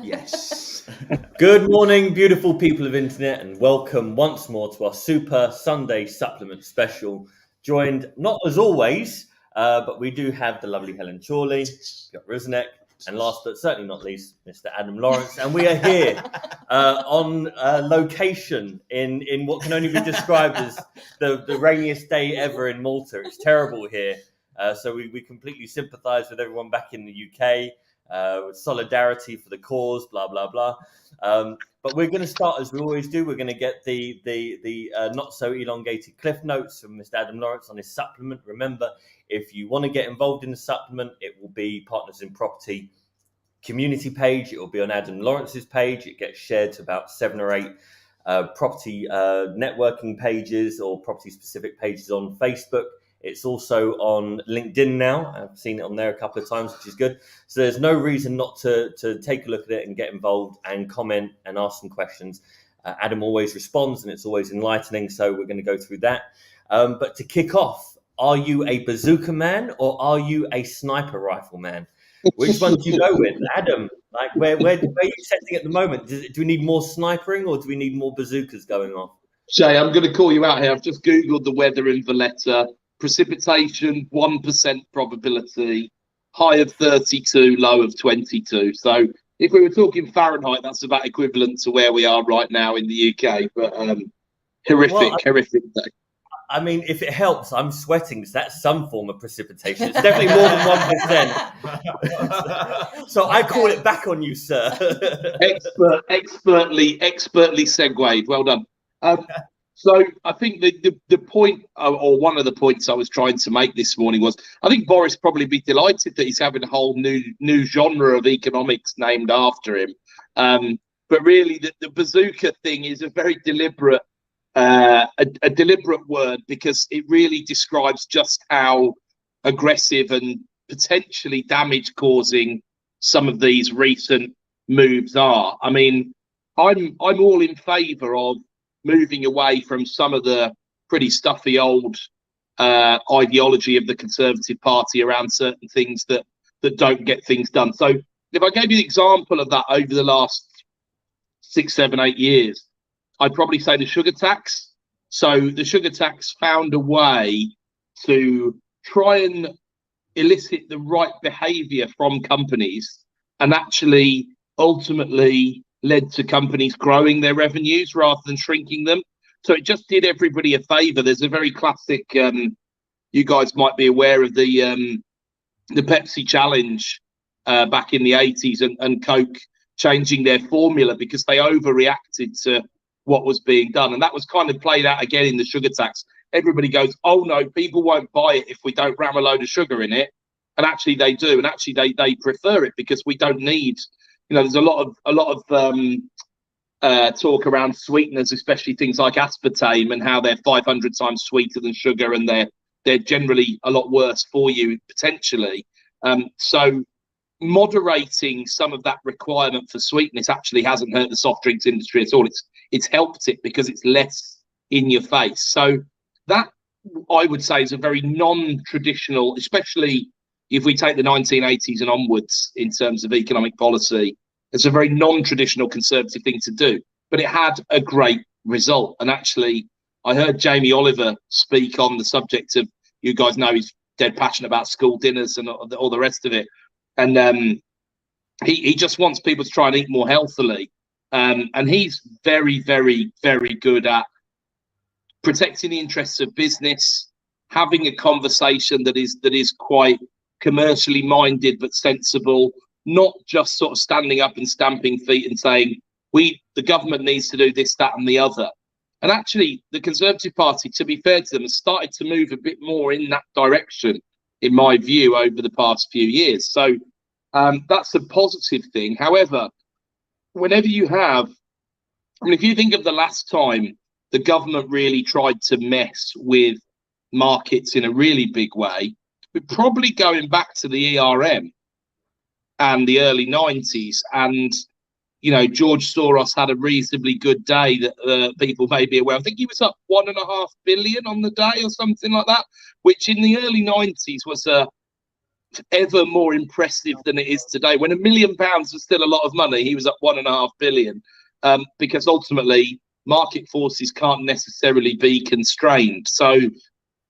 Yes. Good morning, beautiful people of internet, and welcome once more to our Super Sunday Supplement special. Joined, not as always, but we do have the lovely Helen Chorley, got Ruznek, and last but certainly not least, Mr. Adam Lawrence. And we are here on location in what can only be described as the rainiest day ever in Malta. It's terrible here. So we completely sympathise with everyone back in the UK. With solidarity for the cause, blah blah blah. But we're going to start as we always do. We're going to get the not so elongated cliff notes from Mr. Adam Lawrence on his supplement. Remember, if you want to get involved in the supplement, it will be Partners in Property community page. It will be on Adam Lawrence's page. It gets shared to about 7 or 8 property networking pages or property specific pages on Facebook. It's also on LinkedIn now. I've seen it on there a couple of times, which is good. So there's no reason not to take a look at it and get involved and comment and ask some questions. Adam always responds and it's always enlightening. So we're going to go through that. But to kick off, are you a bazooka man or are you a sniper rifle man? Which one do you go with? Adam, like where are you setting at the moment? Do we need more snipering or do we need more bazookas going off? Jay, I'm going to call you out here. I've just Googled the weather in Valletta. Precipitation, 1% probability, high of 32, low of 22. So if we were talking Fahrenheit, that's about equivalent to where we are right now in the UK. But horrific day. I mean, if it helps, I'm sweating. So that's some form of precipitation. It's definitely more than 1%. So I call it back on you, sir. Expertly segued. Well done. So I think the point, or one of the points I was trying to make this morning was, I think Boris probably be delighted that he's having a whole new genre of economics named after him. But really, the bazooka thing is a very deliberate, a deliberate word, because it really describes just how aggressive and potentially damage-causing some of these recent moves are. I mean, I'm all in favour of moving away from some of the pretty stuffy old ideology of the Conservative Party around certain things that don't get things done. So if I gave you an example of that over the last 6, 7, 8 years, I'd probably say the sugar tax. So the sugar tax found a way to try and elicit the right behaviour from companies, and actually ultimately led to companies growing their revenues rather than shrinking them. So it just did everybody a favour. There's a very classic, you guys might be aware of the Pepsi challenge back in the 80s, and Coke changing their formula because they overreacted to what was being done. And that was kind of played out again in the sugar tax. Everybody goes, oh no, people won't buy it if we don't ram a load of sugar in it. And actually they do. And actually they prefer it because we don't need, there's a lot of talk around sweeteners, especially things like aspartame, and how they're 500 times sweeter than sugar, and they're generally a lot worse for you potentially. So moderating some of that requirement for sweetness actually hasn't hurt the soft drinks industry at all. It's helped it because it's less in your face. So that, I would say, is a very non-traditional, especially if we take the 1980s and onwards in terms of economic policy. It's a very non-traditional Conservative thing to do, but it had a great result. And actually, I heard Jamie Oliver speak on the subject of, you guys know he's dead passionate about school dinners and all the rest of it. And he just wants people to try and eat more healthily. And he's very, very, very good at protecting the interests of business, having a conversation that is quite commercially minded but sensible, not just sort of standing up and stamping feet and saying, the government needs to do this, that and the other. And actually, the Conservative Party, to be fair to them, has started to move a bit more in that direction, in my view, over the past few years. So that's a positive thing. However, whenever you have, if you think of the last time the government really tried to mess with markets in a really big way, we're probably going back to the ERM and the early 90s. And, George Soros had a reasonably good day that people may be aware. I think he was up 1.5 billion on the day or something like that, which in the early 90s was a ever more impressive than it is today. When £1 million was still a lot of money, he was up 1.5 billion, because ultimately market forces can't necessarily be constrained. So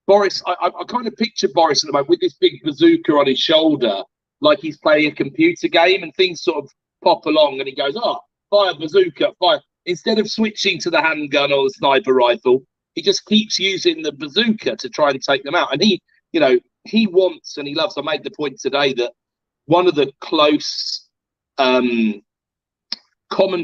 Boris, I kind of picture Boris at the moment with this big bazooka on his shoulder, like he's playing a computer game, and things sort of pop along and he goes, oh, fire bazooka, fire. Instead of switching to the handgun or the sniper rifle, he just keeps using the bazooka to try and take them out. And he, you know, he wants and he loves. I made the point today that one of the close common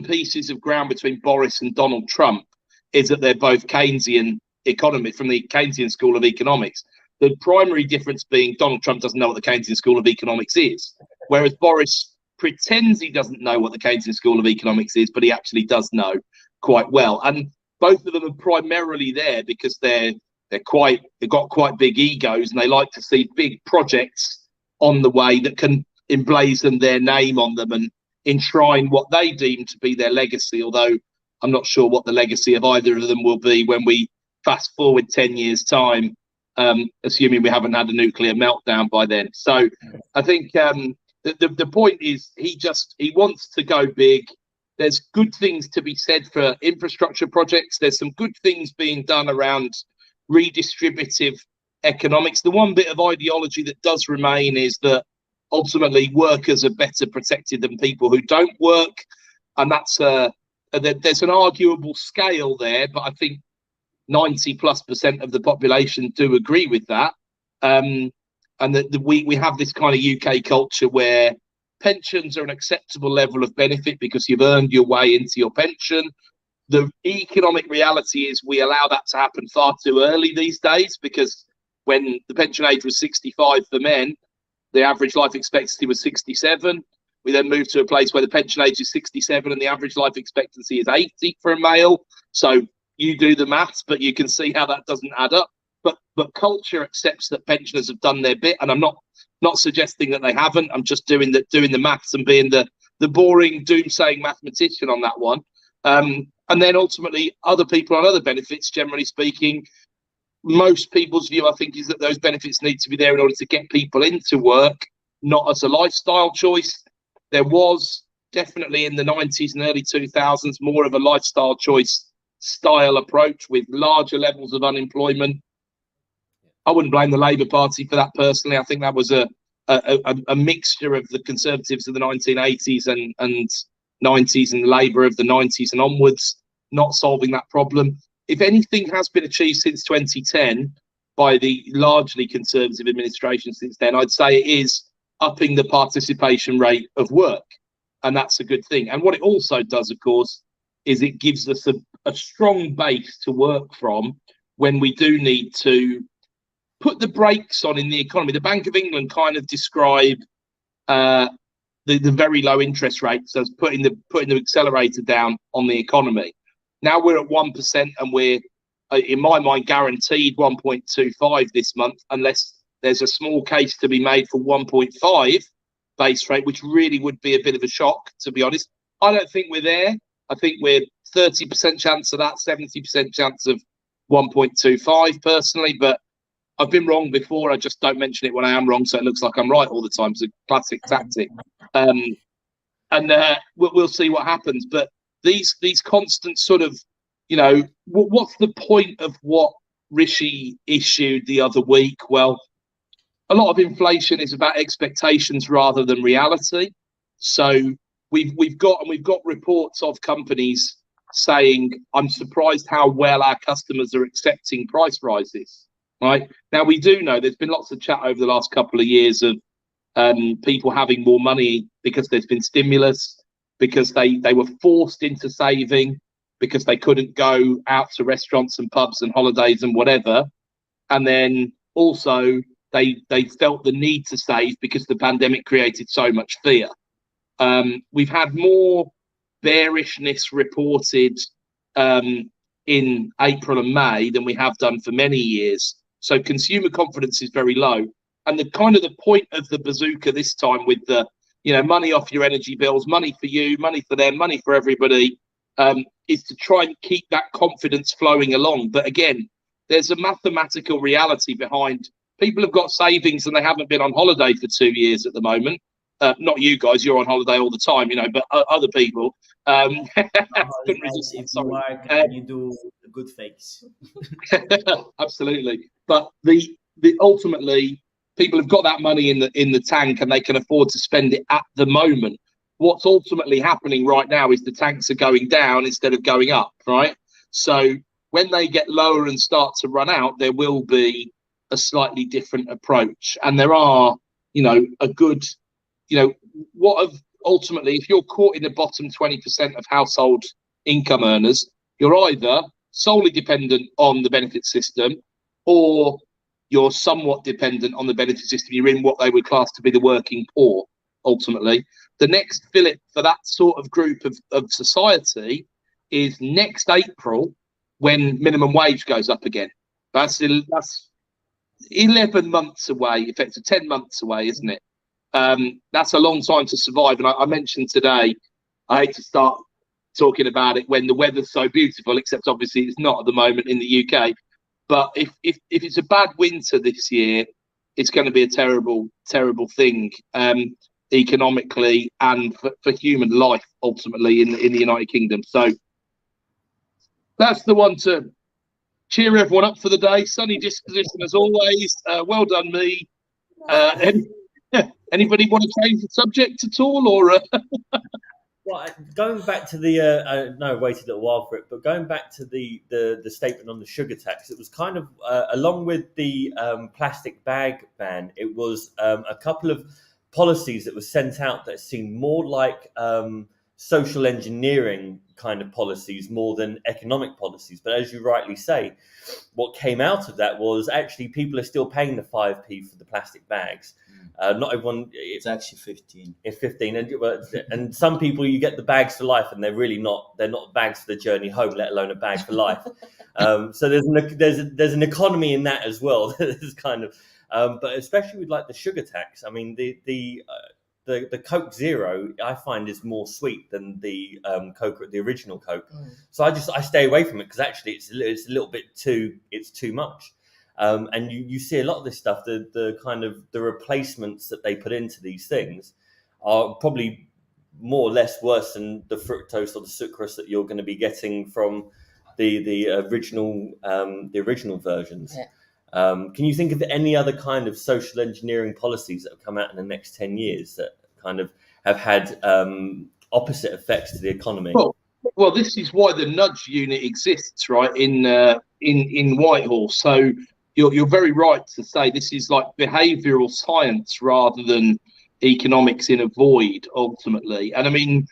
pieces of ground between Boris and Donald Trump is that they're both Keynesian economists from the Keynesian School of Economics. The primary difference being Donald Trump doesn't know what the Keynesian School of Economics is, whereas Boris pretends he doesn't know what the Keynesian School of Economics is, but he actually does know quite well. And both of them are primarily there because they've got quite big egos, and they like to see big projects on the way that can emblazon their name on them and enshrine what they deem to be their legacy. Although I'm not sure what the legacy of either of them will be when we fast forward 10 years time, assuming we haven't had a nuclear meltdown by then. So I think the point is he wants to go big. There's good things to be said for infrastructure projects. There's some good things being done around redistributive economics. The one bit of ideology that does remain is that ultimately workers are better protected than people who don't work, and that's there's an arguable scale there, but I think 90+% of the population do agree with that. And that we have this kind of UK culture where pensions are an acceptable level of benefit because you've earned your way into your pension. The economic reality is we allow that to happen far too early these days, because when the pension age was 65 for men, the average life expectancy was 67. We then moved to a place where the pension age is 67 and the average life expectancy is 80 for a male. So you do the maths, but you can see how that doesn't add up. But culture accepts that pensioners have done their bit, and I'm not suggesting that they haven't. I'm just doing the maths and being the boring doomsaying mathematician on that one. And then ultimately other people on other benefits, generally speaking, most people's view, I think, is that those benefits need to be there in order to get people into work, not as a lifestyle choice. There was definitely in the 90s and early 2000s more of a lifestyle choice style approach with larger levels of unemployment. I wouldn't blame the Labour Party for that personally. I think that was a mixture of the Conservatives of the 1980s and 90s and Labour of the 90s and onwards, not solving that problem. If anything has been achieved since 2010 by the largely Conservative administration since then, I'd say it is upping the participation rate of work. And that's a good thing. And what it also does, of course, is it gives us a strong base to work from when we do need to put the brakes on in the economy. The Bank of England kind of describe the very low interest rates as putting the accelerator down on the economy. Now we're at 1%, and we're, in my mind, guaranteed 1.25 this month, unless there's a small case to be made for 1.5 base rate, which really would be a bit of a shock, to be honest. I don't think we're there. I think we're 30% chance of that, 70% chance of 1.25 personally, but I've been wrong before. I just don't mention it when I am wrong, so it looks like I'm right all the time. It's a classic tactic. We'll see what happens. But these constant sort of, what's the point of what Rishi issued the other week? Well, a lot of inflation is about expectations rather than reality. So we've got reports of companies saying, I'm surprised how well our customers are accepting price rises. Right now, we do know there's been lots of chat over the last couple of years of people having more money because there's been stimulus, because they were forced into saving, because they couldn't go out to restaurants and pubs and holidays and whatever. And then also they felt the need to save because the pandemic created so much fear. We've had more bearishness reported in April and May than we have done for many years. So consumer confidence is very low. And the point of the bazooka this time with the, money off your energy bills, money for you, money for them, money for everybody, is to try and keep that confidence flowing along. But again, there's a mathematical reality behind people have got savings and they haven't been on holiday for 2 years at the moment. Not you guys, you're on holiday all the time, but other people. Couldn't resist that, If sorry. you work and you do a good face. Absolutely. But the ultimately, people have got that money in the tank and they can afford to spend it at the moment. What's ultimately happening right now is the tanks are going down instead of going up, right? So when they get lower and start to run out, there will be a slightly different approach. And there are, a good, ultimately, if you're caught in the bottom 20% of household income earners, you're either solely dependent on the benefit system or you're somewhat dependent on the benefit system. You're in what they would class to be the working poor, ultimately. The next fillip for that sort of group of society is next April when minimum wage goes up again. That's 11 months away, effectively 10 months away, isn't it? That's a long time to survive. And I mentioned today, I hate to start talking about it when the weather's so beautiful, except obviously it's not at the moment in the UK. But if it's a bad winter this year, it's going to be a terrible, terrible thing economically and for human life, ultimately, in the United Kingdom. So that's the one to cheer everyone up for the day. Sunny disposition as always. Well done, me. Anybody want to change the subject at all, or? Well, going back to the no, I waited a little while for it, but going back to the statement on the sugar tax, it was kind of along with the plastic bag ban. It was a couple of policies that were sent out that seemed more like social engineering kind of policies more than economic policies. But as you rightly say, what came out of that was actually people are still paying the 5p for the plastic bags. Not everyone. It's actually 15. It's 15, and some people you get the bags for life, and they're really not. They're not bags for the journey home, let alone a bag for life. So there's an economy in that as well. There's kind of, but especially with like the sugar tax. I mean, the Coke Zero I find is more sweet than the Coke, the original Coke. So I stay away from it because actually it's a little bit too much. And you see a lot of this stuff, the kind of the replacements that they put into these things are probably more or less worse than the fructose or the sucrose that you're going to be getting from the original versions. Yeah. Can you think of any other kind of social engineering policies that have come out in the next 10 years that kind of have had opposite effects to the economy? Well, this is why the nudge unit exists, right, in Whitehall. So you're very right to say this is like behavioural science rather than economics in a void, ultimately. And I mean,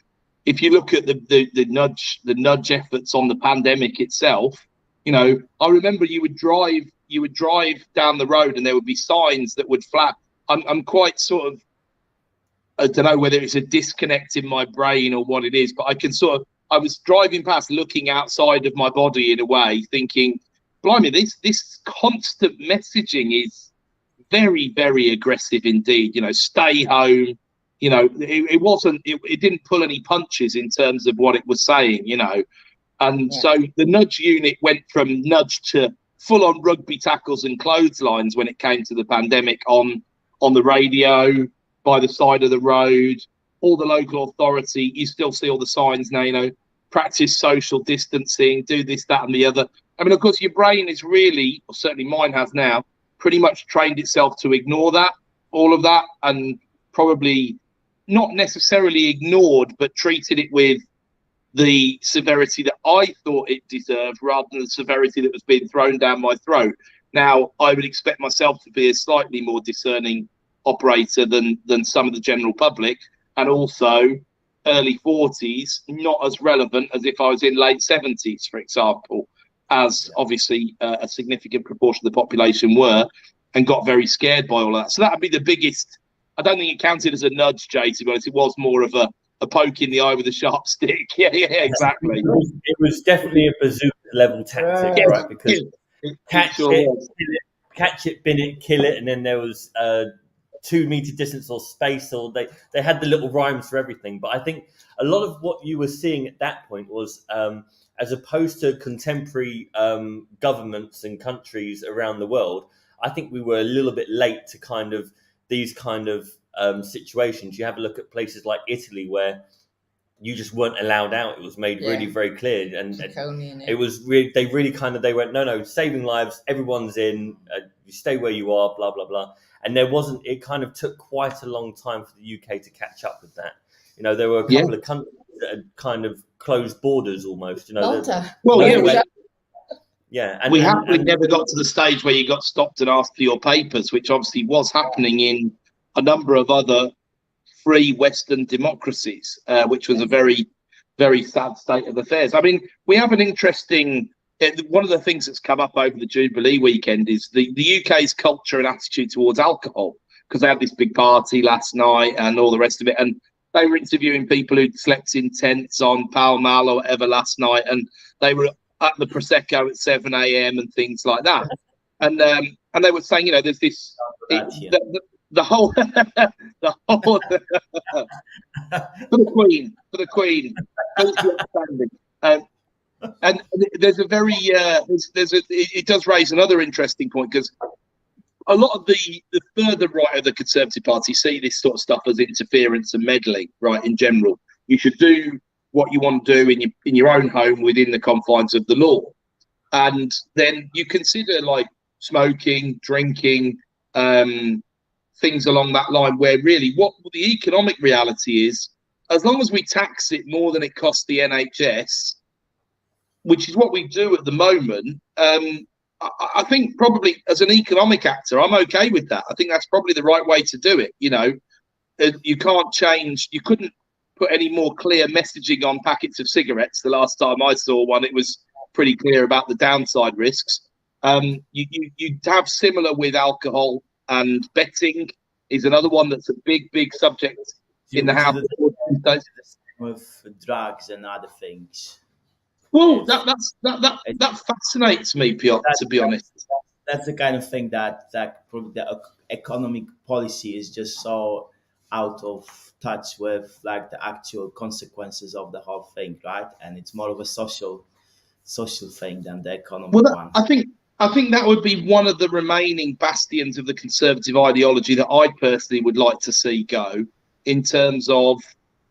if you look at the nudge efforts on the pandemic itself, I remember you would drive down the road and there would be signs that would flap. I'm quite sort of, I don't know whether it's a disconnect in my brain or what it is, but I was driving past looking outside of my body in a way, thinking, blimey, this constant messaging is very, very aggressive indeed. Stay home. It didn't pull any punches in terms of what it was saying, And so the nudge unit went from nudge to full on rugby tackles and clotheslines when it came to the pandemic on the radio, by the side of the road, all the local authority. You still see all the signs now, practice social distancing, do this, that, and the other. I mean, of course, your brain is really, or certainly mine has now, pretty much trained itself to ignore all of that, and probably not necessarily ignored, but treated it with the severity that I thought it deserved rather than the severity that was being thrown down my throat. Now, I would expect myself to be a slightly more discerning operator than some of the general public, and also early 40s, not as relevant as if I was in late 70s, for example, as obviously a significant proportion of the population were, and got very scared by all that. So that would be the biggest. I don't think it counted as a nudge, Jay, to be honest. It was more of a poke in the eye with a sharp stick. Yeah, exactly. It was definitely a bazooka level tactic, right? Because catch it, bin it, kill it, and then there was 2 meter distance or space, or they had the little rhymes for everything. But I think a lot of what you were seeing at that point was, as opposed to contemporary governments and countries around the world, I think we were a little bit late to kind of these kind of situations. You have a look at places like Italy where you just weren't allowed out. It was made really very clear, and it was really they went no, saving lives, everyone's in, you stay where you are, blah blah blah. And it kind of took quite a long time for the UK to catch up with that. There were a couple of countries that had kind of closed borders almost. Malta. We happily never got to the stage where you got stopped and asked for your papers, which obviously was happening in a number of other free Western democracies, which was a very, very sad state of affairs. I mean, we have an interesting. One of the things that's come up over the Jubilee weekend is the UK's culture and attitude towards alcohol, because they had this big party last night and all the rest of it, and they were interviewing people who'd slept in tents on Pall Mall or whatever last night, and they were at the Prosecco at 7 a.m. and things like that. And they were saying, there's this the whole for the Queen. And there's a very it does raise another interesting point, because a lot of the further right of the Conservative Party see this sort of stuff as interference and meddling, right? In general, you should do what you want to do in your own home within the confines of the law, and then you consider like smoking, drinking, things along that line, where really what the economic reality is, as long as we tax it more than it costs the NHS, which is what we do at the moment, I think probably as an economic actor, I'm okay with that. I think that's probably the right way to do it. You can't change. You couldn't put any more clear messaging on packets of cigarettes. The last time I saw one, it was pretty clear about the downside risks. You have similar with alcohol, and betting is another one that's a big subject in the House. With drugs and other things. Well, that fascinates me, Piotr, to be honest. That's the kind of thing that probably the economic policy is just so out of touch with like the actual consequences of the whole thing, right? And it's more of a social thing than the economic one. I think that would be one of the remaining bastions of the Conservative ideology that I personally would like to see go, in terms of,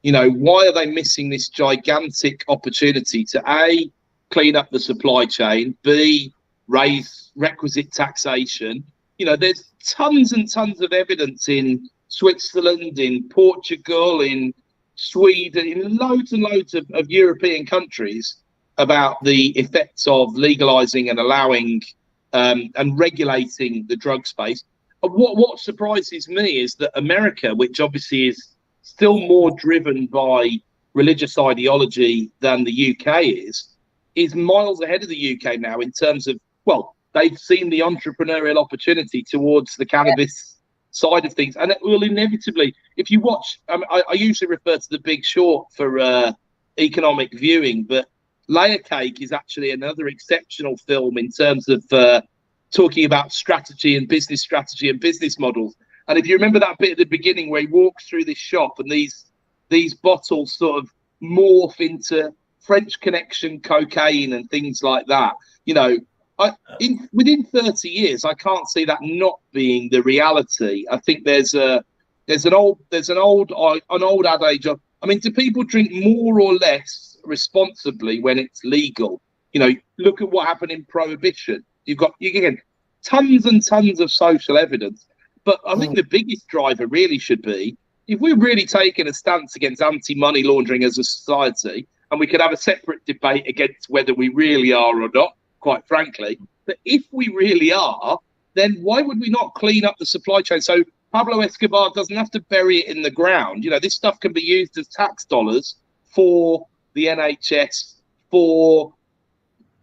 why are they missing this gigantic opportunity to A, clean up the supply chain, B, raise requisite taxation? There's tons and tons of evidence in Switzerland, in Portugal, in Sweden, in loads and loads of European countries about the effects of legalizing and allowing and regulating the drug space. What surprises me is that America, which obviously is still more driven by religious ideology than the UK is miles ahead of the UK now in terms of, well, they've seen the entrepreneurial opportunity towards the cannabis side of things. And it will inevitably, if you watch, I usually refer to The Big Short for economic viewing, but Layer Cake is actually another exceptional film in terms of talking about strategy and business models. And if you remember that bit at the beginning where he walks through this shop and these bottles sort of morph into French Connection cocaine and things like that, within 30 years, I can't see that not being the reality. I think there's an old adage of, do people drink more or less responsibly when it's legal? Look at what happened in Prohibition. You get tons and tons of social evidence. But I think the biggest driver really should be, if we're really taking a stance against anti-money laundering as a society, and we could have a separate debate against whether we really are or not, quite frankly, but if we really are, then why would we not clean up the supply chain so Pablo Escobar doesn't have to bury it in the ground? This stuff can be used as tax dollars for the NHS, for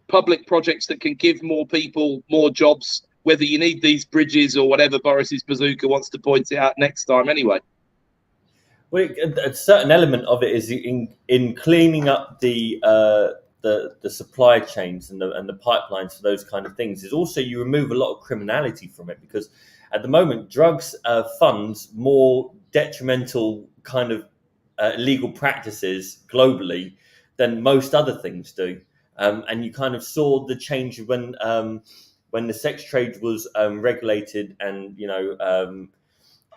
public projects that can give more people more jobs, whether you need these bridges or whatever Boris's bazooka wants to point it out next time anyway. Well, a certain element of it is in cleaning up the supply chains and the pipelines for those kind of things. Is also you remove a lot of criminality from it, because at the moment drugs funds more detrimental kind of illegal practices globally than most other things do. And you kind of saw the change when when the sex trade was regulated, and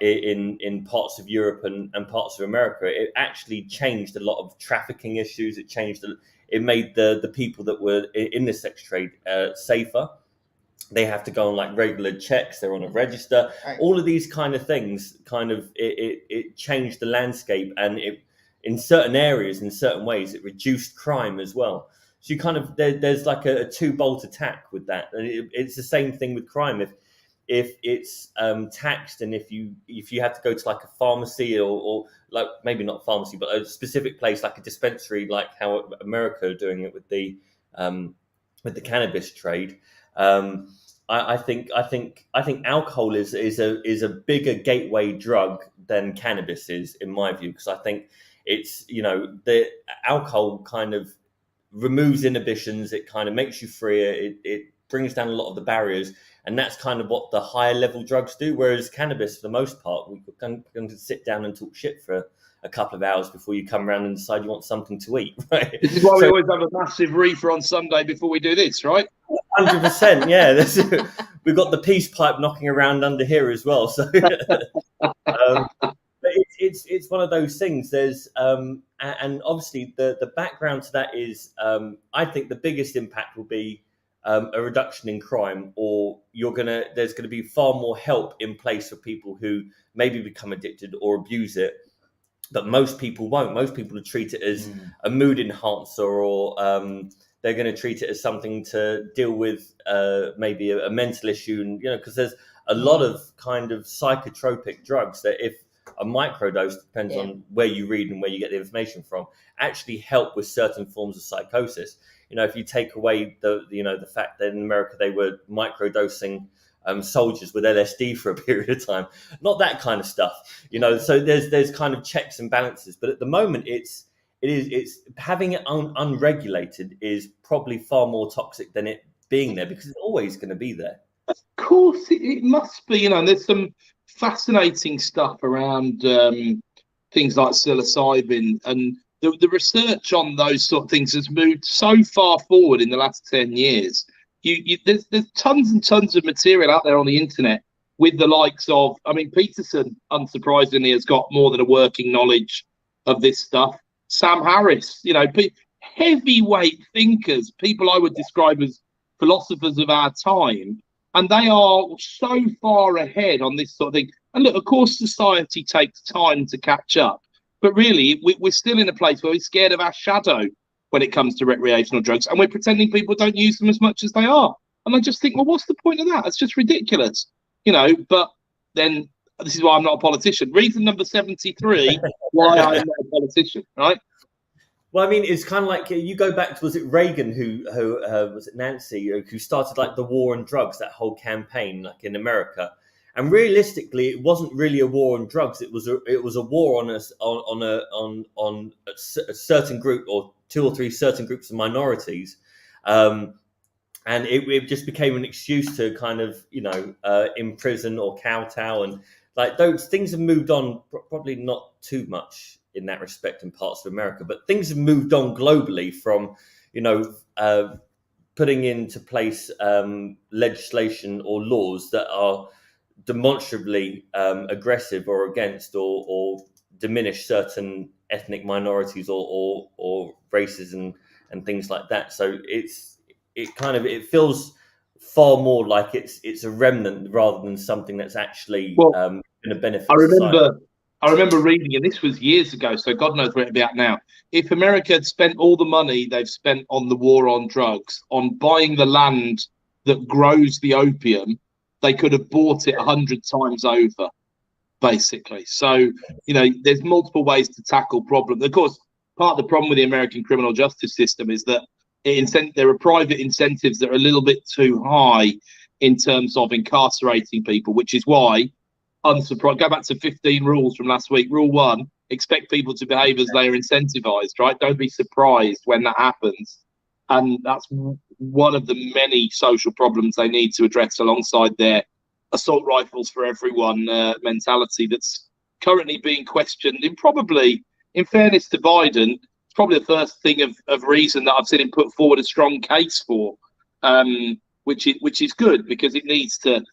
in parts of Europe and parts of America, it actually changed a lot of trafficking issues. It made the people that were in the sex trade safer. They have to go on like regular checks. They're on a register. Right. All of these kind of things it changed the landscape, and in certain areas, in certain ways, it reduced crime as well. So there's like a two-bolt attack with that, and it's the same thing with crime. If it's taxed, and if you have to go to like a pharmacy or like maybe not pharmacy, but a specific place like a dispensary, like how America are doing it with the cannabis trade. I think alcohol is a bigger gateway drug than cannabis is, in my view, because I think it's the alcohol kind of removes inhibitions. It kind of makes you freer. It brings down a lot of the barriers, and that's kind of what the higher level drugs do. Whereas cannabis, for the most part, we're going to sit down and talk shit for a couple of hours before you come around and decide you want something to eat. Right? This is why we always have a massive reefer on Sunday before we do this, right? 100%, yeah. We've got the peace pipe knocking around under here as well. So but it's one of those things. There's and obviously the background to that is I think the biggest impact will be a reduction in crime, or there's gonna be far more help in place for people who maybe become addicted or abuse it. But most people won't. Most people will treat it as a mood enhancer, or they're going to treat it as something to deal with maybe a mental issue. And, because there's a lot of kind of psychotropic drugs that, if a microdose, depends on where you read and where you get the information from, actually help with certain forms of psychosis. If you take away the fact that in America they were microdosing soldiers with LSD for a period of time, not that kind of stuff, So there's kind of checks and balances, but at the moment it's having it unregulated is probably far more toxic than it being there, because it's always going to be there. Of course, it must be. There's some fascinating stuff around things like psilocybin, and the research on those sort of things has moved so far forward in the last 10 years. There's tons and tons of material out there on the internet with the likes of, Peterson, unsurprisingly, has got more than a working knowledge of this stuff. Sam Harris, heavyweight thinkers, people I would describe as philosophers of our time, and they are so far ahead on this sort of thing. And look, of course, society takes time to catch up, but really, we're still in a place where we're scared of our shadow when it comes to recreational drugs, and we're pretending people don't use them as much as they are. And I just think, well, what's the point of that? It's just ridiculous, But then this is why I'm not a politician. Reason number 73 why I'm not a politician, right? Well, it's kind of like you go back to, was it Reagan who was it Nancy who started like the war on drugs, that whole campaign, like in America. And realistically, it wasn't really a war on drugs. It was a war on a certain group, or two or three certain groups of minorities, and it just became an excuse to kind of imprison or kowtow, and like those things have moved on. Probably not too much in that respect in parts of America, but things have moved on globally from putting into place legislation or laws that are demonstrably aggressive or against or diminish certain ethnic minorities or races and things like that. So it feels far more like it's a remnant rather than something that's actually going to benefit society. I remember reading, and this was years ago, so God knows where it'd be at now. If America had spent all the money they've spent on the war on drugs, on buying the land that grows the opium, they could have bought it 100 times over, basically. So, there's multiple ways to tackle problems. Of course, part of the problem with the American criminal justice system is that there are private incentives that are a little bit too high in terms of incarcerating people, which is why, unsurprised, go back to 15 rules from last week. Rule 1, expect people to behave as they are incentivized, right? Don't be surprised when that happens. And that's one of the many social problems they need to address, alongside their assault rifles for everyone mentality that's currently being questioned. In fairness to Biden, it's probably the first thing of reason that I've seen him put forward a strong case for. which is good, because it needs to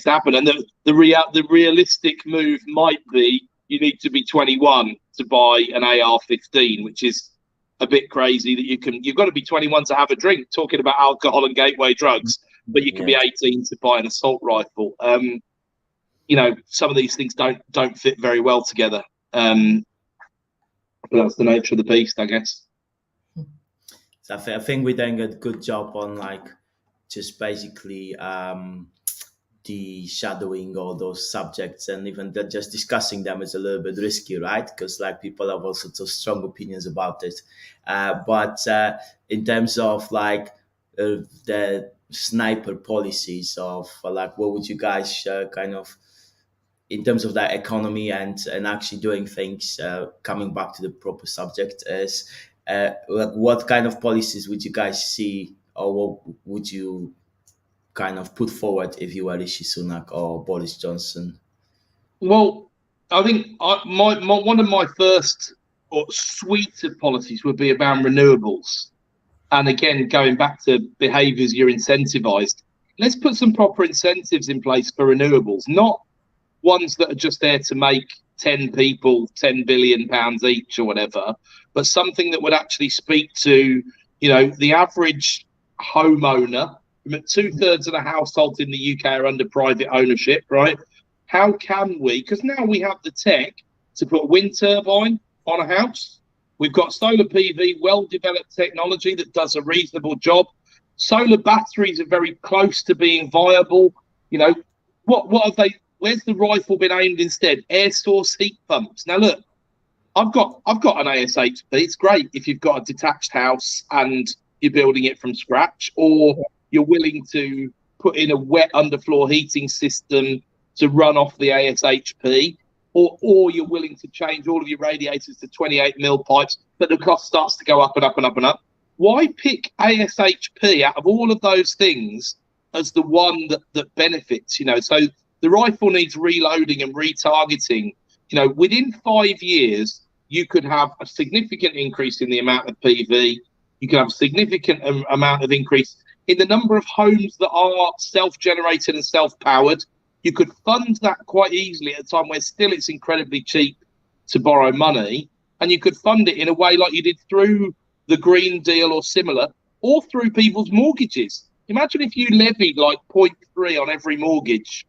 happen. And the realistic move might be you need to be 21 to buy an AR-15, which is a bit crazy that you've got to be 21 to have a drink, talking about alcohol and gateway drugs, but you can be 18 to buy an assault rifle. Some of these things don't fit very well together. But that's the nature of the beast, I guess. So I think we're doing a good job on like just basically the shadowing all those subjects, and even just discussing them is a little bit risky, right? Because like people have all sorts of strong opinions about it. But in terms of like the sniper policies of like, what would you guys kind of, in terms of that economy and actually doing things, coming back to the proper subject, is like, what kind of policies would you guys see, or what would you kind of put forward if you were Rishi Sunak or Boris Johnson? Well, I think one of my first suite of policies would be about renewables. And again, going back to behaviours you're incentivized, let's put some proper incentives in place for renewables, not ones that are just there to make 10 people £10 billion each or whatever, but something that would actually speak to, the average homeowner. 2/3 of the households in the UK are under private ownership, right? How can we, because now we have the tech to put a wind turbine on a house. We've got solar PV, well-developed technology that does a reasonable job. Solar batteries are very close to being viable. What have they? Where's the rifle been aimed instead? Air source heat pumps. Now look, I've got an ASHP. It's great if you've got a detached house and you're building it from scratch, or you're willing to put in a wet underfloor heating system to run off the ASHP, or you're willing to change all of your radiators to 28mm pipes, but the cost starts to go up and up and up and up. Why pick ASHP out of all of those things as the one that benefits? So the rifle needs reloading and retargeting. Within 5 years, you could have a significant increase in the amount of PV. You can have a significant amount of increase in the number of homes that are self-generated and self-powered. You could fund that quite easily at a time where still it's incredibly cheap to borrow money. And you could fund it in a way like you did through the Green Deal or similar, or through people's mortgages. Imagine if you levied like 0.3 on every mortgage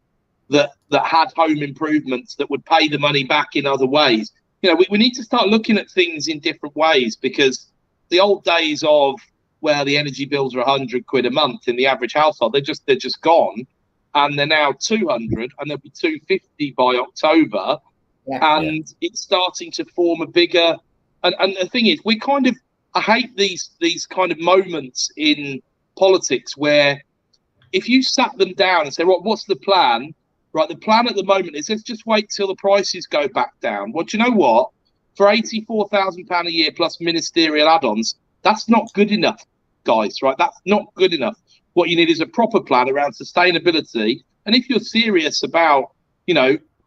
that had home improvements that would pay the money back in other ways. We need to start looking at things in different ways, because the old days of where the energy bills are £100 a month in the average household, they're just gone, and they're now 200, and they'll be 250 by October. It's starting to form a bigger. And the thing is, I hate these kind of moments in politics where if you sat them down and say, right, what's the plan? Right, the plan at the moment is let's just wait till the prices go back down. Well, do you know what? For £84,000 a year plus ministerial add-ons, that's not good enough, guys, right? That's not good enough. What you need is a proper plan around sustainability. And if you're serious about,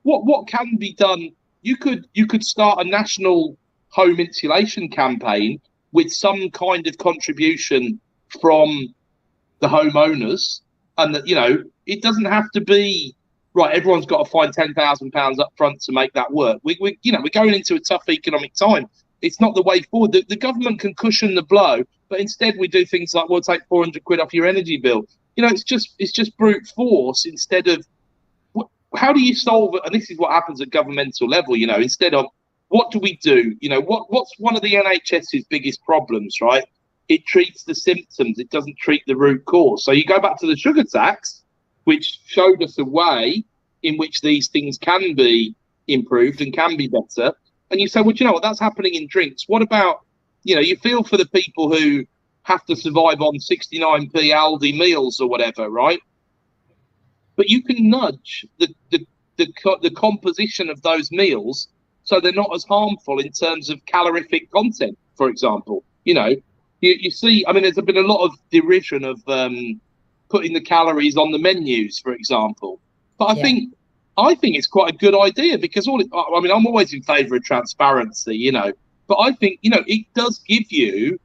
what can be done, you could start a national home insulation campaign with some kind of contribution from the homeowners, and that, it doesn't have to be, right, everyone's got to find £10,000 up front to make that work. We're going into a tough economic time. It's not the way forward. The government can cushion the blow, but instead we do things like, we'll take £400 off your energy bill. It's just brute force instead of, how do you solve it? And this is what happens at governmental level, instead of, what do we do? What's one of the NHS's biggest problems, right? It treats the symptoms. It doesn't treat the root cause. So you go back to the sugar tax, which showed us a way in which these things can be improved and can be better. And you say, well, do you know what? That's happening in drinks. What about, you feel for the people who have to survive on 69p Aldi meals or whatever, right? But you can nudge the composition of those meals so they're not as harmful in terms of calorific content, for example. You see, I mean, there's been a lot of derision of putting the calories on the menus, for example. But I think it's quite a good idea, because I'm always in favour of transparency, but I think, it does give you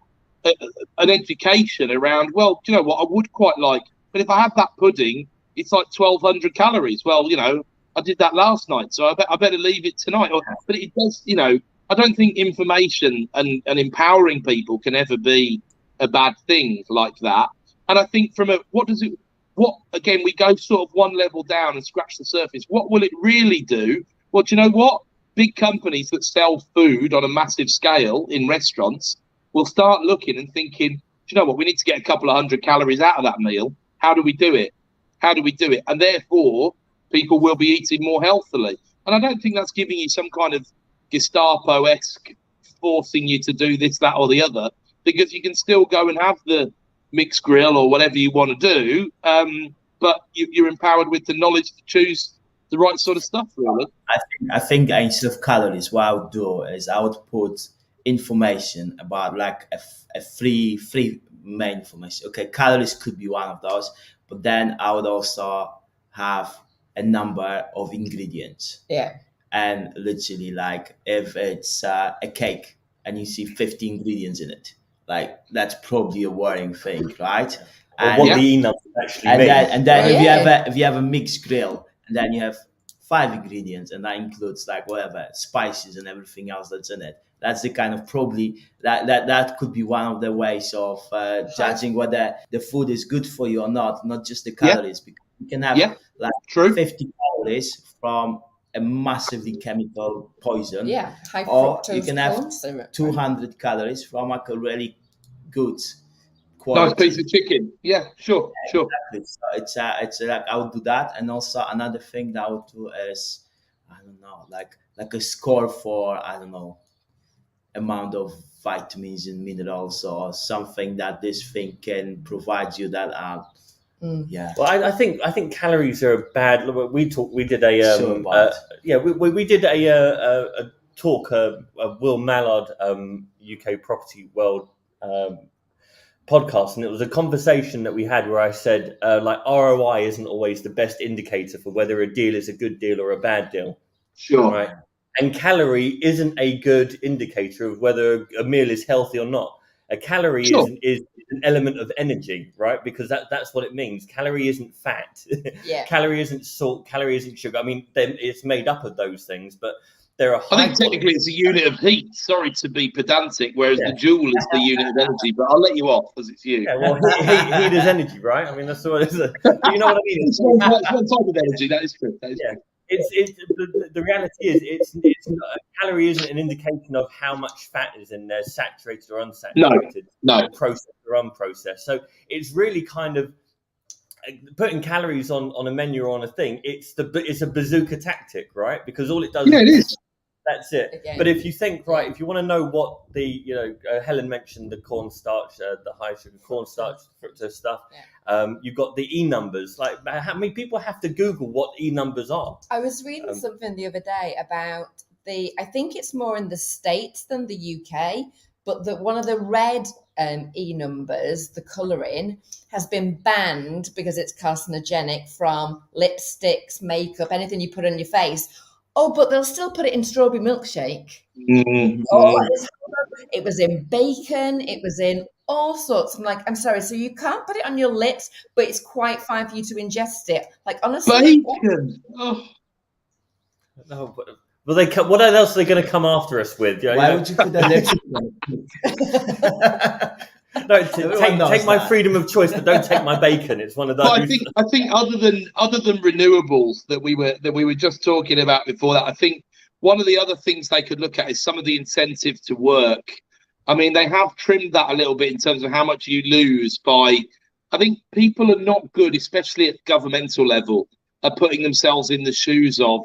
an education around, well, do you know what, I would quite like but if I have that pudding, it's like 1,200 calories. Well, you know, I did that last night, so I better leave it tonight. But it does, you know, I don't think information and empowering people can ever be a bad thing like that. And I think again, we go sort of one level down and scratch the surface. What will it really do? Well, do you know what? Big companies that sell food on a massive scale in restaurants will start looking and thinking, do you know what? We need to get a couple of 100 calories out of that meal. How do we do it? How do we do it? And therefore, people will be eating more healthily. And I don't think that's giving you some kind of Gestapo-esque forcing you to do this, that, or the other, because you can still go and have the mixed grill or whatever you want to do, but you're empowered with the knowledge to choose the right sort of stuff, really. I think instead of calories, what I would do is I would put information about like a free main information. Okay, calories could be one of those, but then I would also have a number of ingredients. Yeah. And literally, like, if it's a cake and you see 50 ingredients in it, like, that's probably a worrying thing, right? And what the numbers actually mean. And then if you have a mixed grill and then you have 5 ingredients and that includes like whatever spices and everything else that's in it, that's the kind of probably that could be one of the ways of judging whether the food is good for you or not just the calories, because you can have like 50 calories from a massively chemical poison, high or fructose you can have corn syrup, 200 calories from like a really good quality, nice piece of chicken. Yeah, sure. Exactly. So it's like I would do that. And also another thing that I would do is, I don't know, like a score for, I don't know, amount of vitamins and minerals or something that this thing can provide you that are Well, I think calories are a bad. We did a we did a talk, Will Mallard, UK Property World podcast, and it was a conversation that we had where I said like ROI isn't always the best indicator for whether a deal is a good deal or a bad deal. Sure. Right. And calorie isn't a good indicator of whether a meal is healthy or not. A calorie is an element of energy, right? Because that's what it means. Calorie isn't fat. Calorie isn't salt. Calorie isn't sugar. I mean, it's made up of those things, but there are. I think technically it's a unit of heat. Sorry to be pedantic, whereas the joule is the unit of energy. But I'll let you off because it's you. Yeah, well, heat is energy, right? I mean, that's what it is. You know what I mean? It's one type of energy. That is true. That is true. It's the reality is it's a calorie isn't an indication of how much fat is in there, saturated or unsaturated, processed or unprocessed. So it's really kind of putting calories on a menu or on a thing. It's a bazooka tactic, right? Because all it does it is. That's it. Again. But if you think, right, if you want to know what Helen mentioned the cornstarch, the high sugar cornstarch, fructose stuff, you've got the E numbers. Like, how many people have to Google what E numbers are? I was reading something the other day about I think it's more in the States than the UK, but one of the red E numbers, the colouring, has been banned because it's carcinogenic from lipsticks, makeup, anything you put on your face. Oh, but they'll still put it in strawberry milkshake. Mm-hmm. It was in bacon. It was in all sorts. I'm like, I'm sorry. So you can't put it on your lips, but it's quite fine for you to ingest it. Like, honestly. Bacon. Oh. No, but what else are they going to come after us with? Why would you put that next No, take my freedom of choice, but don't take my bacon. It's one of those. But I think other than renewables that we were just talking about before that, I think one of the other things they could look at is some of the incentive to work. I mean, they have trimmed that a little bit in terms of how much you lose by. I think people are not good, especially at governmental level, at putting themselves in the shoes of.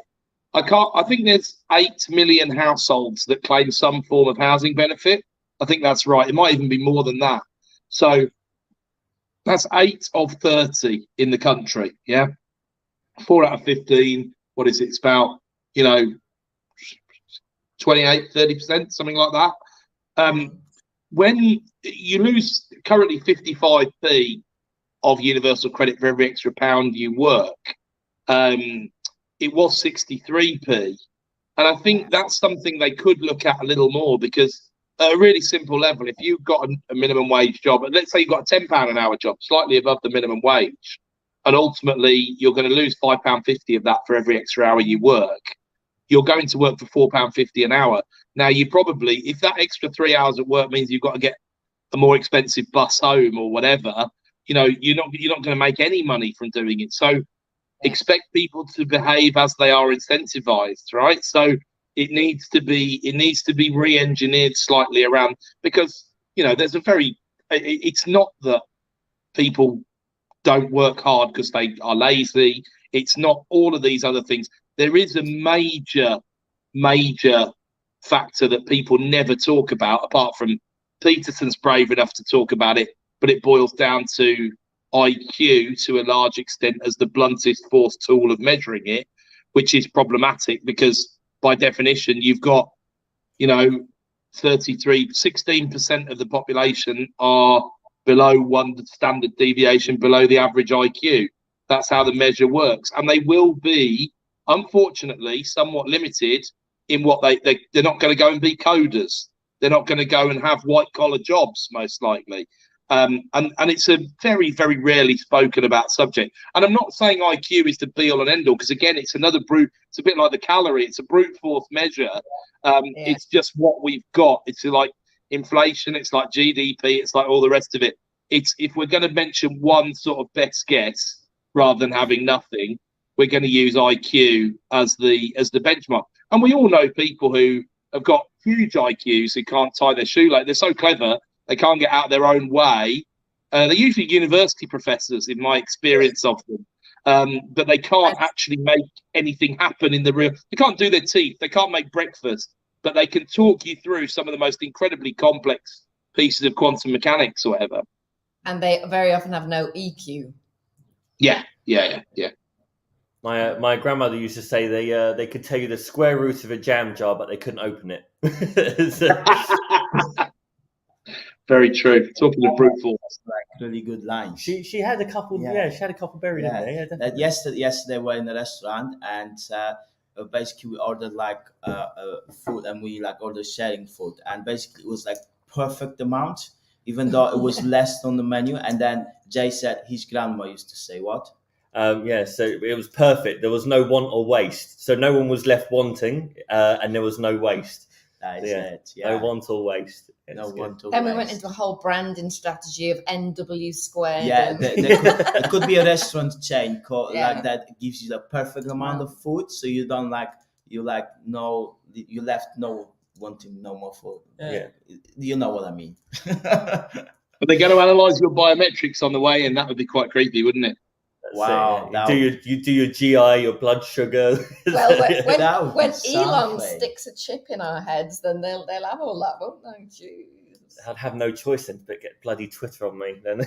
I think there's 8 million households that claim some form of housing benefit. I think that's right. It might even be more than that. So that's 8 of 30 in the country. Yeah. 4 out of 15. What is it? It's about, 28, 30%, something like that. When you lose currently 55p of universal credit for every extra pound you work, it was 63p. And I think that's something they could look at a little more, because at a really simple level, if you've got a minimum wage job, and let's say you've got a £10 an hour job, slightly above the minimum wage, and ultimately you're going to lose £5.50 of that for every extra hour you work, you're going to work for £4.50 an hour. Now, you probably, if that extra 3 hours at work means you've got to get a more expensive bus home or whatever, you're not going to make any money from doing it. So expect people to behave as they are incentivized, right? So it needs to be re-engineered slightly around, because it's not that people don't work hard because they are lazy. It's not all of these other things. There is a major factor that people never talk about, apart from Peterson's brave enough to talk about it, but it boils down to IQ to a large extent as the bluntest force tool of measuring it, which is problematic because by definition you've got 16% of the population are below one standard deviation below the average IQ. That's how the measure works, and they will be, unfortunately, somewhat limited in what they're not going to go and be coders. They're not going to go and have white collar jobs, most likely. And it's a very, very rarely spoken about subject. And I'm not saying IQ is the be all and end all, because again, it's another brute. It's a bit like the calorie. It's a brute force measure. It's just what we've got. It's like inflation. It's like GDP. It's like all the rest of it. It's, if we're going to mention one sort of best guess rather than having nothing, we're going to use IQ as the benchmark. And we all know people who have got huge IQs who can't tie their shoelace. They're so clever, they can't get out of their own way. They're usually university professors, in my experience of them. But they can't actually make anything happen in the real. They can't do their teeth. They can't make breakfast. But they can talk you through some of the most incredibly complex pieces of quantum mechanics or whatever. And they very often have no EQ. Yeah. My grandmother used to say they could tell you the square root of a jam jar, but they couldn't open it. Very true. Talking of brute force, really good lines. She had a couple. Yeah, she had a couple buried in there. Yeah, yesterday we were in a restaurant and basically we ordered food, and we ordered sharing food, and basically it was perfect amount, even though it was less on the menu. And then Jay said his grandma used to say what? So it was perfect. There was no want or waste. So no one was left wanting, and there was no waste. That is it. Yeah. No want or waste. No want or waste. Then we went into a whole branding strategy of NW squared. Yeah, there could be a restaurant chain called that gives you the perfect amount of food, so you don't you left no wanting no more food. Yeah. You know what I mean. But they're going to analyse your biometrics on the way, and that would be quite creepy, wouldn't it? Wow! You do your GI, your blood sugar. Well, when Elon sticks a chip in our heads, then they'll have all that, won't they? Jeez. I'd have no choice then but get bloody Twitter on me. Then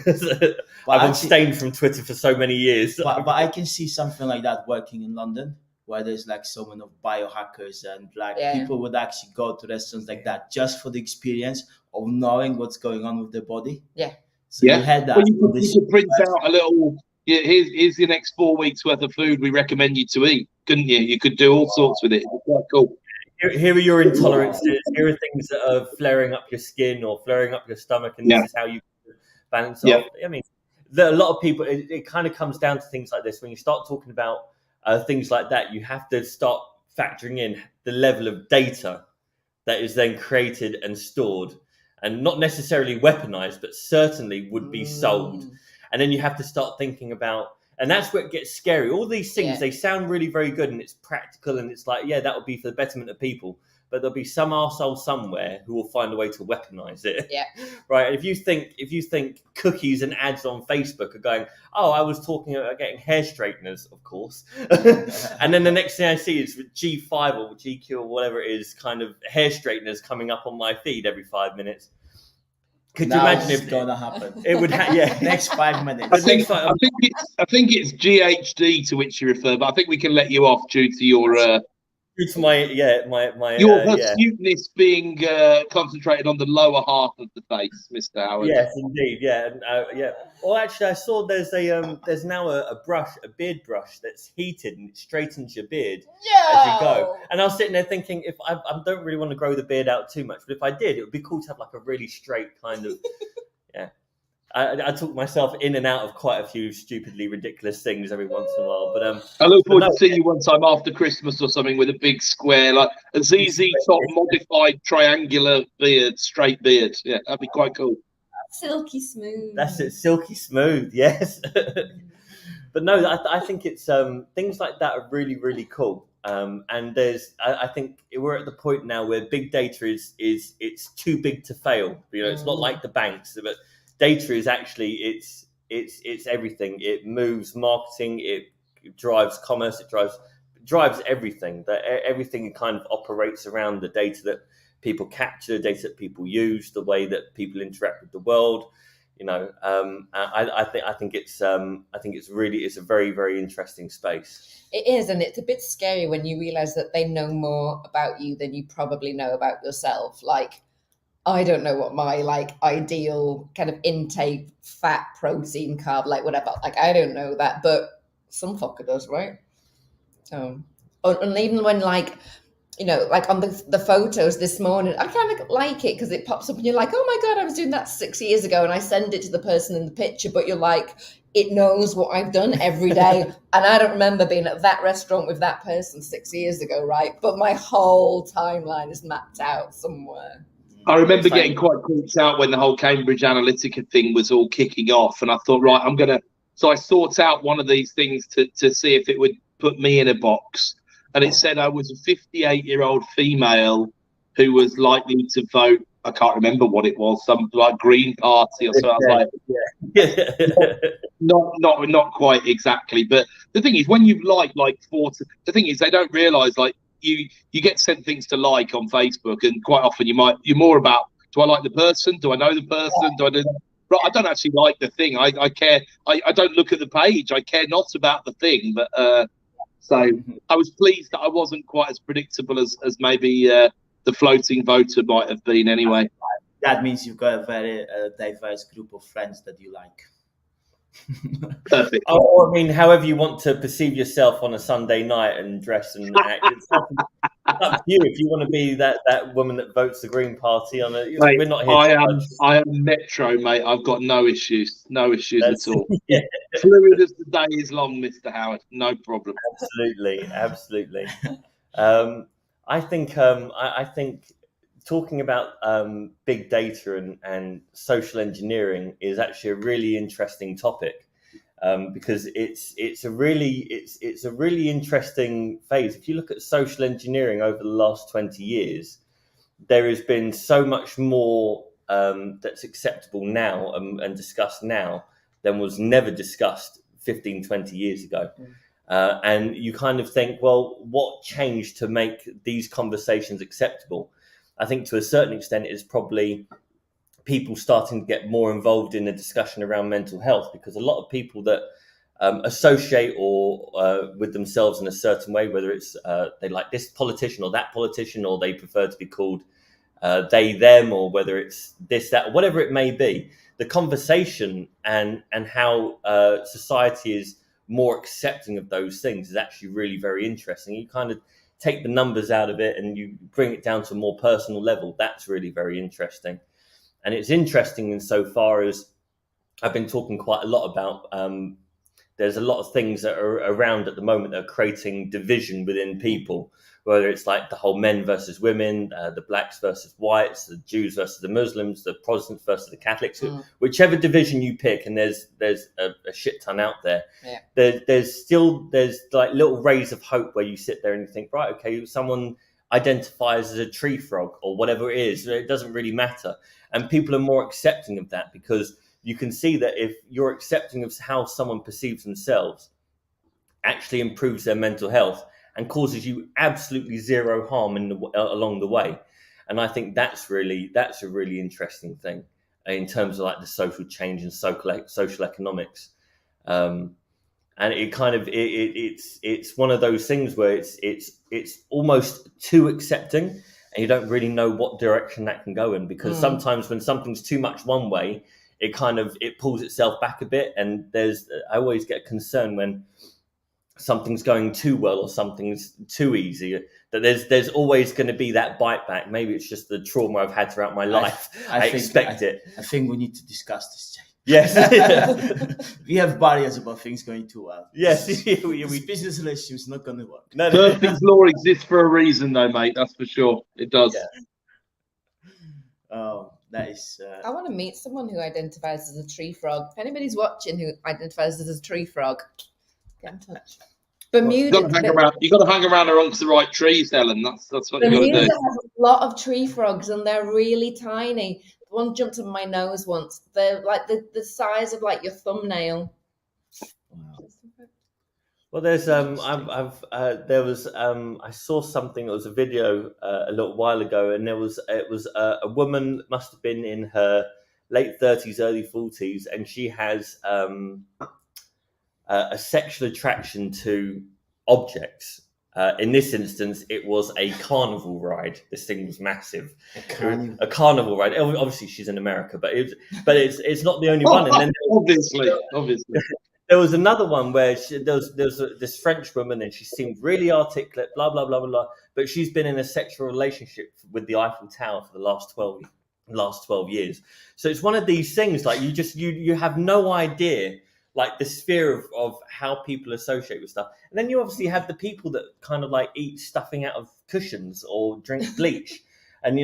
I've abstained from Twitter for so many years. But I can see something like that working in London, where there's so many biohackers and people would actually go to restaurants like that just for the experience of knowing what's going on with their body. Yeah. So you had that. Well, you could print out a little. Yeah, here's your next 4 weeks worth of food we recommend you to eat, couldn't you? You could do all sorts with it. It's quite cool. Here are your intolerances. Here are things that are flaring up your skin or flaring up your stomach, and this is how you balance off. I mean, a lot of people, it kind of comes down to things like this. When you start talking about things like that, you have to start factoring in the level of data that is then created and stored, and not necessarily weaponized, but certainly would be sold. And then you have to start thinking about, and that's where it gets scary. All these things, they sound really very good, and it's practical, and it's that would be for the betterment of people. But there'll be some arsehole somewhere who will find a way to weaponize it. Yeah. Right. And if you think cookies and ads on Facebook are going, oh, I was talking about getting hair straighteners, of course. And then the next thing I see is with G5 or GQ or whatever it is, kind of hair straighteners coming up on my feed every 5 minutes. Could you imagine if it's gonna happen? It would, next 5 minutes. I think it's GHD to which you refer, but I think we can let you off due to your Due to my Your yeah. hirsuteness being concentrated on the lower half of the face, Mr. Howard. Yes, indeed. Yeah, yeah. Well, actually, I saw there's now a beard brush that's heated and it straightens your beard as you go. And I was sitting there thinking, if I don't really want to grow the beard out too much, but if I did, it would be cool to have like a really straight kind of. Yeah, I talk myself in and out of quite a few stupidly ridiculous things every once in a while. But I look forward to seeing you one time after Christmas or something with a big square, like a ZZ Top modified triangular beard, straight beard. Yeah, that'd be quite cool. Silky smooth. That's it, silky smooth. Yes. But no, I think it's things like that are really, really cool. And I think we're at the point now where big data is it's too big to fail. You know, it's not like the banks, but data is actually it's everything. It moves marketing, it drives commerce, it drives everything. That everything kind of operates around the data that people capture, the data that people use, the way that people interact with the world. You know, I think it's a very, very interesting space. It is, and it's a bit scary when you realize that they know more about you than you probably know about yourself. Like, I don't know what my ideal kind of intake, fat, protein, carb, whatever. Like, I don't know that, but some fucker does, right? And even when on the photos this morning, I kind of like it because it pops up and you're like, oh my God, I was doing that 6 years ago, and I send it to the person in the picture, but you're like, it knows what I've done every day. And I don't remember being at that restaurant with that person 6 years ago, right? But my whole timeline is mapped out somewhere. I remember getting quite creeped out when the whole Cambridge Analytica thing was all kicking off, and I thought, right, so I sought out one of these things to see if it would put me in a box, and it said I was a 58-year-old female who was likely to vote. I can't remember what it was, some Green Party or something. I was not quite exactly. But the thing is, when you like 40, the thing is they don't realise you get sent things to like on Facebook, and quite often you're more about, do I like the person? Do I know the person? Do I do that? But I don't actually like the thing. I care. I don't look at the page. I care not about the thing. But so I was pleased that I wasn't quite as predictable as maybe the floating voter might have been. Anyway, that means you've got a very diverse group of friends that you like. Perfect. I mean, however you want to perceive yourself on a Sunday night and dress and act, it's up to you. If you want to be that woman that votes the Green Party on it, we're not here. I am Metro, mate. I've got no issues at all. Yeah. Fluid as the day is long, Mr. Howard. No problem. Absolutely. I think talking about big data and social engineering is actually a really interesting topic, because it's a really interesting phase. If you look at social engineering over the last 20 years, there has been so much more that's acceptable now and discussed now than was never discussed 15, 20 years ago. And you kind of think, well, what changed to make these conversations acceptable? I think to a certain extent it's probably people starting to get more involved in the discussion around mental health, because a lot of people that associate or with themselves in a certain way, whether it's they like this politician or that politician, or they prefer to be called they, them, or whether it's this, that, whatever it may be, the conversation and how society is more accepting of those things is actually really very interesting. You kind of take the numbers out of it and you bring it down to a more personal level. That's really very interesting. And it's interesting insofar as I've been talking quite a lot about there's a lot of things that are around at the moment that are creating division within people, whether it's like the whole men versus women, the blacks versus whites, the Jews versus the Muslims, the Protestants versus the Catholics, whichever division you pick, and there's a shit ton out there. Yeah. There's like little rays of hope where you sit there and you think, right, okay, someone identifies as a tree frog or whatever it is, it doesn't really matter. And people are more accepting of that, because you can see that if you're accepting of how someone perceives themselves, actually improves their mental health and causes you absolutely zero harm along the way. And I think that's a really interesting thing in terms of like the social change and social economics. And and it kind of it's one of those things where it's almost too accepting, and you don't really know what direction that can go in, because sometimes when something's too much one way, it pulls itself back a bit, and I always get concerned when something's going too well or something's too easy, that there's always going to be that bite back. Maybe it's just the trauma I've had throughout my life. I expect it. I think we need to discuss this, Jay. Yes. We have barriers about things going too well. Yes. we business relationships not going to work. No. Murphy's Law exists for a reason, though, mate. That's for sure. It does. Yeah. Oh, that is... I want to meet someone who identifies as a tree frog. If anybody's watching who identifies as a tree frog, get in touch. Bermuda. You got to hang around amongst the right trees, Helen. That's what you got to Bermuda do. has a lot of tree frogs, and they're really tiny. One jumped on my nose once. They're like the size of like your thumbnail. Wow. Well, there's I saw something. It was a video a little while ago, and it was a woman, must have been in her late 30s, early 40s, and she has a sexual attraction to objects. In this instance, it was a carnival ride. This thing was massive. A carnival ride. Obviously, she's in America, but it's not the only one. And then obviously. There was another one where there was this French woman, and she seemed really articulate, blah blah blah blah. But she's been in a sexual relationship with the Eiffel Tower for the last 12 years. So it's one of these things, like you have no idea, like the sphere of how people associate with stuff. And then you obviously have the people that kind of like eat stuffing out of cushions or drink bleach, and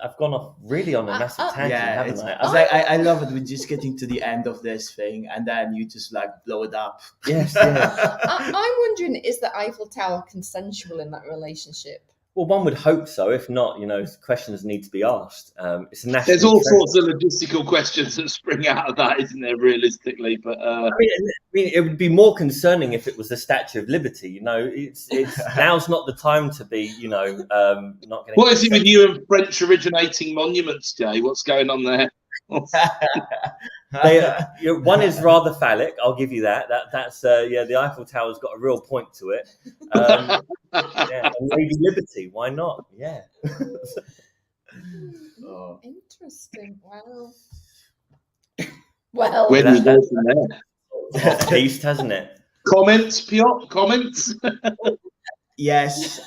I've gone off really on a massive tangent, haven't I? I love it. We're just getting to the end of this thing, and then you just like blow it up. Yes. Yeah. I'm wondering, is the Eiffel Tower consensual in that relationship? Well, one would hope so. If not, questions need to be asked. It's a national. There's all sorts of logistical questions that spring out of that, isn't there? Realistically, but I mean, it would be more concerning if it was the Statue of Liberty. It's now's not the time to be, not getting. What is it with you and French originating monuments, Jay? What's going on there? One is rather phallic. I'll give you that. That's the Eiffel Tower's got a real point to it. And maybe Liberty. Why not? Yeah. Oh. Interesting. Wow. Well, Where do we go from there? Taste, hasn't it? Comments, Piotr? Comments? Yes,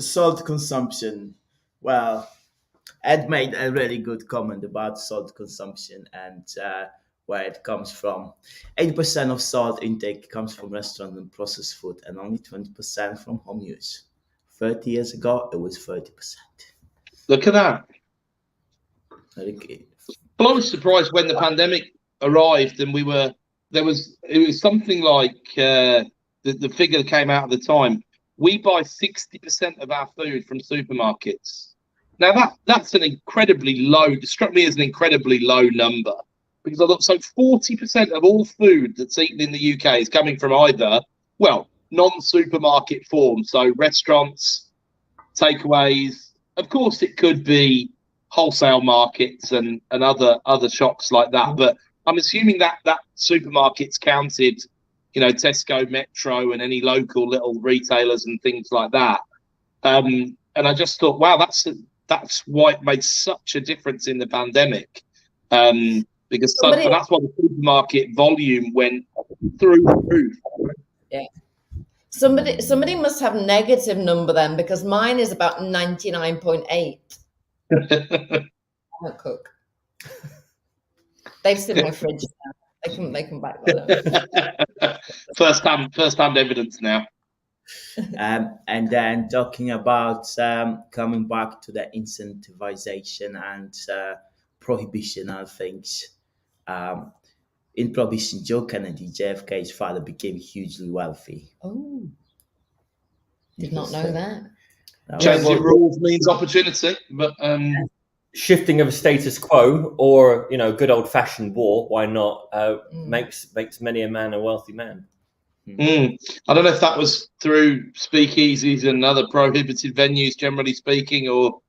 salt consumption. Well, Ed made a really good comment about salt consumption and where it comes from. 80% of salt intake comes from restaurant and processed food, and only 20% from home use. 30 years ago, it was 30%. Look at that. Okay. Well, I was surprised when the pandemic arrived, and it was something like the figure that came out at the time. We buy 60% of our food from supermarkets. Now that's an incredibly low. It struck me as an incredibly low number, because I thought, so 40% of all food that's eaten in the UK is coming from either, non-supermarket forms, so restaurants, takeaways. Of course, it could be wholesale markets and other shops like that, but I'm assuming that supermarkets counted, Tesco, Metro, and any local little retailers and things like that. And I just thought, wow, that's why it made such a difference in the pandemic, because that's why the supermarket volume went through the roof. Yeah. Somebody must have a negative number then, because mine is about 99.8. I don't cook. They've seen my fridge now. They can back that up. First hand evidence now. And then talking about coming back to the incentivization and prohibitional things. In Prohibition, Joe Kennedy, JFK's father, became hugely wealthy. Oh, did not know that. Changing rules means opportunity, but shifting of a status quo, or good old fashioned war, why not? Makes many a man a wealthy man. I don't know if that was through speakeasies and other prohibited venues, generally speaking, or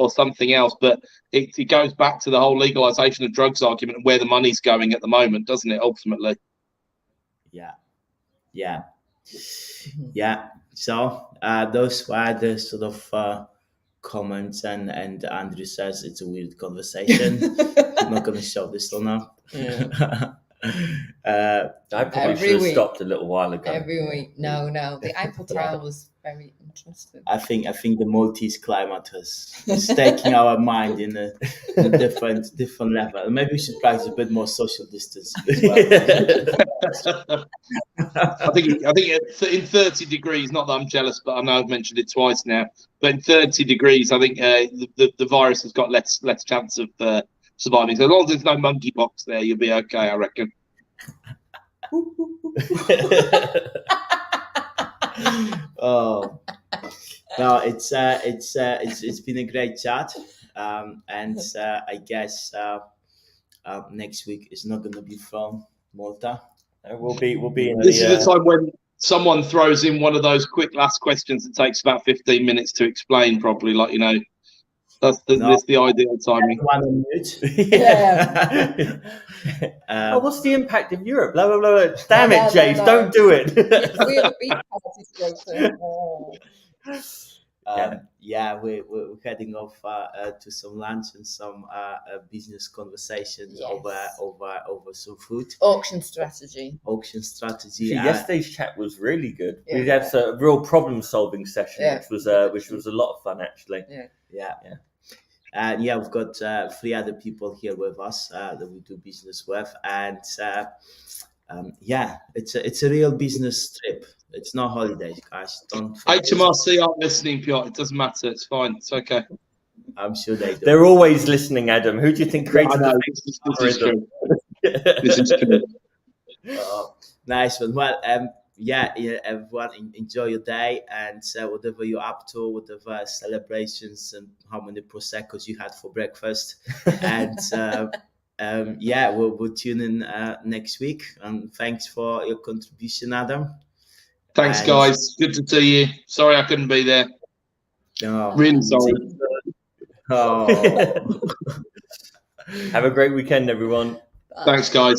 something else, but it goes back to the whole legalization of drugs argument and where the money's going at the moment, doesn't it? Ultimately, Yeah. So those were the sort of comments, and Andrew says it's a weird conversation. I'm not going to show this one up. Yeah. I probably Every should have week. stopped a little while ago. Every week. No. The Eiffel Tower was very interesting. I think the Maltese climate is taking our mind in a different level. Maybe we should practice a bit more social distance as well. I think in 30 degrees, not that I'm jealous, but I know I've mentioned it twice now, but in 30 degrees, I think the virus has got less chance of surviving. So as long as there's no monkeypox there, you'll be okay, I reckon. Oh no, it's been a great chat, and I guess next week is not going to be from Malta. We'll be in This is the time when someone throws in one of those quick last questions that takes about 15 minutes to explain properly, like, you know, that's the ideal timing. One on mute. Yeah. What's the impact of Europe? Blah, blah, blah. Damn it, James, don't do it. We'll be party to We're heading off to some lunch and some business conversations over some food. Auction strategy. See, yesterday's chat was really good. Yeah. We had a real problem-solving session, Yeah. which was a lot of fun, actually. Yeah. We've got 3 other people here with us that we do business with, and it's a real business trip. It's not holidays, guys. Don't. HMRC aren't listening, Piotr. It doesn't matter. It's fine. It's okay. I'm sure they do. They're always listening, Adam. Who do you think created This is true. This is true. Nice one. Well, everyone, enjoy your day, and whatever you're up to, whatever celebrations and how many Prosecco's you had for breakfast. And we'll tune in next week. And thanks for your contribution, Adam. Thanks, guys. Good to see you. Sorry I couldn't be there. No, Really sorry. Oh. Have a great weekend, everyone. Thanks, guys.